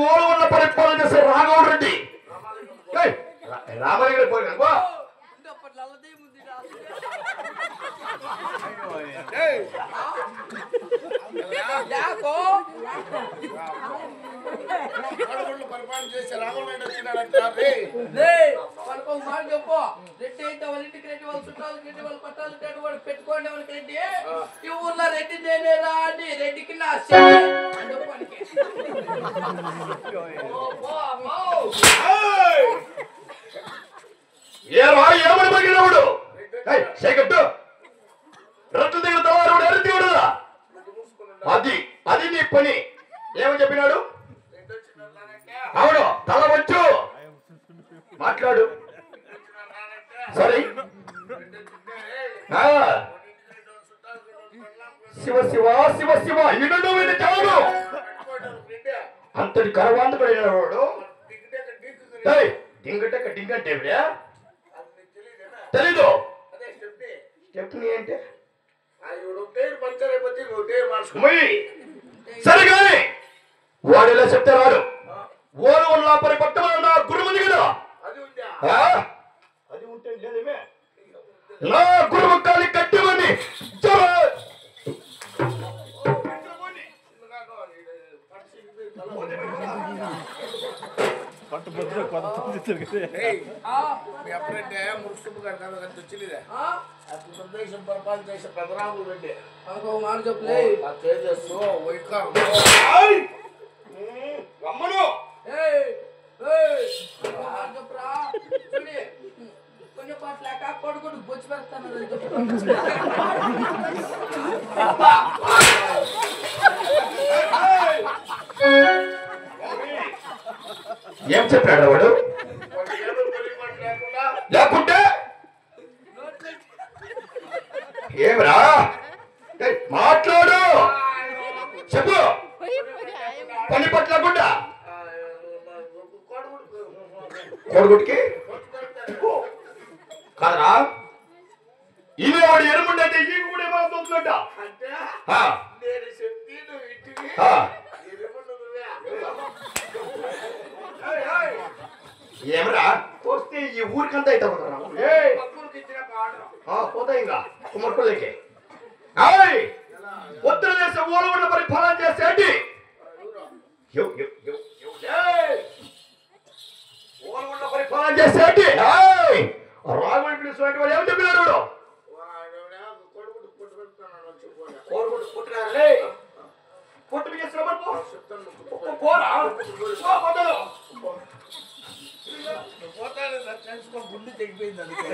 ఓలు ఉన్న పరిపాలన చేసే రాఘవ రెడ్డి రామలింగ పోయి కనుకో పరిపాలన చేసే రాఘవ రెడ్డి వచ్చినాడంటే చెప్పు రెడ్డి అయితే వాళ్ళ ఇంటికి రెడ్డి వాళ్ళ చుట్టాలు రెడ్డి వాళ్ళ పట్టాలు రెడ్డి వాళ్ళు పెట్టుకోండి వాళ్ళకి రెడ్డి ఈ ఊర్లో రెడ్డి నేనే రా అని రెడ్డికి నా ఏమని పగిలినప్పుడు సేకట్టు రొట్టెల దగ్గర తలారు ఎరుతీవుడు అది అది నీ పని ఏమని చెప్పినాడు అవును తల వచ్చు మాట్లాడు సరే శివ శివ శివ శివ ఇడు వీడి చాలు అంతటి కరవాంతకుడైన వాడు డింగటక డింగంటే తెలీదు స్టెప్నీ అంటే సరే కానీ వాడు ఇలా చెప్తే రాడు ఓరు ఉన్న పరిపట్టమని నా గురువు ఉంది కదా అది ఉంటే లేదేమే నా గురువు కాలి కట్టివని ఎప్పుడంటే మురుసుపు గారు కదా వచ్చిందిదే ప్రదేశం పరిపాలన చేసే పెదరాములు రెడ్డి మాట చెప్పలే తేజస్సు వైకారం రమ్మను చెప్పురా చూడి కొంచెం పాటలేక కొడుకుడు బొచ్చి పెడతాను ఏం చెప్పాడు వాడు లేకుంటే ఏమరా మాట్లాడు చెప్పు పని పట్లకుండా కొడుకుడికి కాదరా ఇది వాడు ఎరుముండంటే ఈ కూడా ఏమైనా తోచుకుంట ఏమరా వస్తే ఈ ఊరికంతా అయితే పోతా ఇంకా కుమ్మర్పల్లికి ఉత్తర దేశ ఓలగొండ పరిపాలన చేసేటి ఓలగొండ పరిపాలన చేసేటి రాఘవుని పిలిచినటువంటి వాడు ఏమని చెప్పినాడు కోరుకుంటూ పుట్టినారులే పుట్టు చేసిన పోరా గుండె తెగిపోయింది అందుకే